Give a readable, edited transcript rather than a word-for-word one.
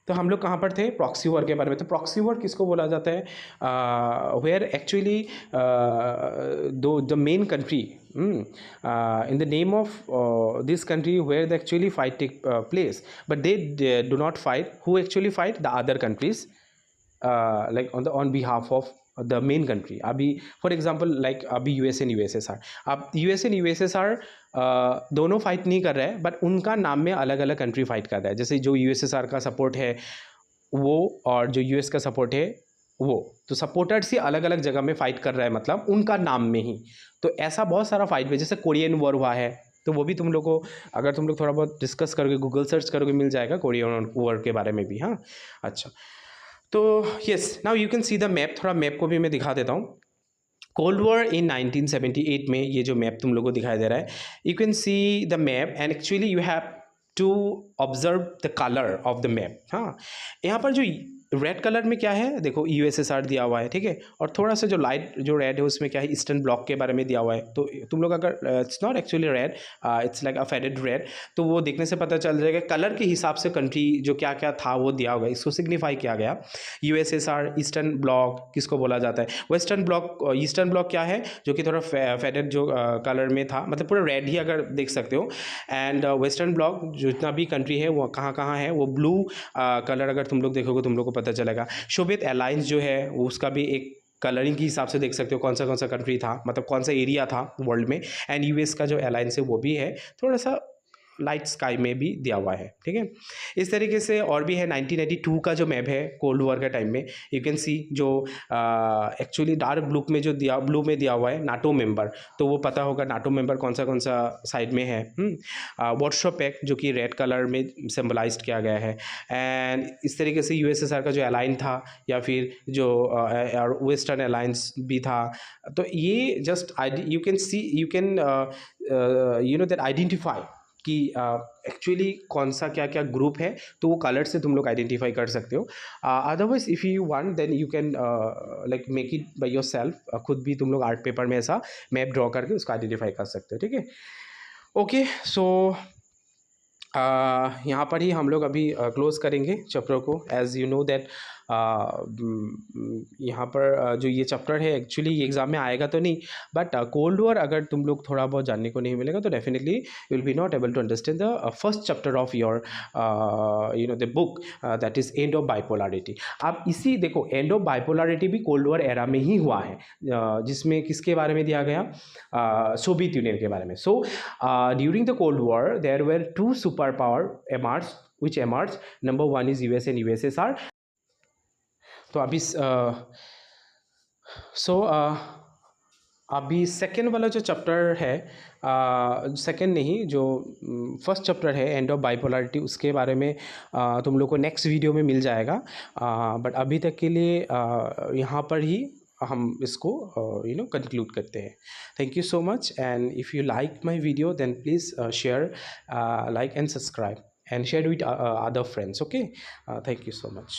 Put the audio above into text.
तो हम लोग कहाँ पर थे, प्रॉक्सी वॉर के बारे में। तो प्रॉक्सी वॉर किसको बोला जाता है, वेयर एक्चुअली दो the main country in the name of this country where the actually fight take place, but they do not fight. Who actually fight? The other countries, like on behalf of the main country. अभी for example like अभी US and USSR, अब US and USSR दोनों fight नहीं कर रहे हैं, but उनका नाम में अलग अलग कंट्री फाइट कर रहा है। जैसे जो यूएसएसआर का सपोर्ट है वो, और जो यूएस का सपोर्ट है वो, तो सपोर्टर्स ही अलग अलग जगह में फाइट कर रहा है, मतलब उनका नाम में ही। तो ऐसा बहुत सारा फाइट में, जैसे कोरियन वॉर हुआ है, तो वो भी तुम लोग को अगर तुम लोग थोड़ा बहुत डिस्कस करोगे, गूगल सर्च करोगे, मिल जाएगा कोरियन वॉर के बारे में भी। हाँ, अच्छा, तो yes, now you can see the map. थोड़ा मैप को भी मैं दिखा देता हूँ। कोल्ड वॉर इन 1978 में ये जो मैप तुम लोग को दिखाई दे रहा है, you can see the map and actually you have to observe the colour of the map. हाँ, यहाँ पर जो रेड कलर में क्या है, देखो यूएसएसआर दिया हुआ है, ठीक है, और थोड़ा सा जो लाइट जो रेड है उसमें क्या है, ईस्टर्न ब्लॉक के बारे में दिया हुआ है। तो तुम लोग अगर it's not actually red, it's like a faded red, तो वो देखने से पता चल जाएगा कलर के हिसाब से कंट्री जो क्या क्या था वो दिया होगा, इसको सिग्निफाई किया गया। यूएसएसआर ईस्टर्न ब्लॉक किसको बोला जाता है, वेस्टर्न ब्लॉक, ईस्टर्न ब्लॉक क्या है, जो कि थोड़ा फेडेड जो कलर में था, मतलब पूरा रेड ही अगर देख सकते हो। एंड वेस्टर्न ब्लॉक जितना भी कंट्री है वो कहाँ कहाँ है, वो ब्लू कलर अगर तुम लोग देखोगे तुम लोग को पता चलेगा। सोवियत अलायंस जो है उसका भी एक कलरिंग के हिसाब से देख सकते हो कौन सा कंट्री था, मतलब कौन सा एरिया था वर्ल्ड में। एंड यूएस का जो अलायंस है वो भी है थोड़ा सा लाइट स्काई में भी दिया हुआ है, ठीक है। इस तरीके से और भी है 1992 का जो मैप है कोल्ड वॉर के टाइम में, यू कैन सी जो एक्चुअली डार्क ब्लू में जो दिया हुआ है नाटो मेंबर, तो वो पता होगा नाटो मेंबर कौन सा साइड में है। वार्सो पैक्ट जो कि रेड कलर में सिम्बलाइज किया गया है। एंड इस तरीके से यूएसएसआर का जो अलाइन था या फिर जो वेस्टर्न अलायंस भी था, तो ये just you can C, you can you know that identify कि एक्चुअली कौन सा क्या क्या ग्रुप है, तो वो कलर से तुम लोग आइडेंटिफाई कर सकते हो। Otherwise if you want then you can like make it by your self, खुद भी तुम लोग आर्ट पेपर में ऐसा मैप ड्रॉ करके उसको आइडेंटिफाई कर सकते हो, ठीक है। ओके, सो यहाँ पर ही हम लोग अभी क्लोज़ करेंगे चैप्टर को। एज़ यू नो दैट यहाँ पर जो ये चैप्टर है एक्चुअली ये एग्ज़ाम में आएगा तो नहीं, बट कोल्ड वॉर अगर तुम लोग थोड़ा बहुत जानने को नहीं मिलेगा तो definitely you will be not able to understand the first chapter of your you know the book, that is end of bipolarity. आप इसी देखो, एंड ऑफ बाइपोलरिटी भी कोल्ड वॉर एरा में ही हुआ है, जिसमें किसके बारे में दिया गया, सोवियत यूनियन के बारे में। So during the cold war there were two super power which emerged. Number one is US and USSR. तो अभी अभी सेकेंड वाला जो चैप्टर है, सेकेंड नहीं जो फर्स्ट चैप्टर है एंड ऑफ बाइपोलरिटी, उसके बारे में तुम लोग को नेक्स्ट वीडियो में मिल जाएगा। बट अभी तक के लिए यहाँ पर ही हम इसको यू नो कंक्लूड करते हैं। Thank you so much, and if you like my video then please share, like and subscribe and share with other friends. Okay, thank you so much.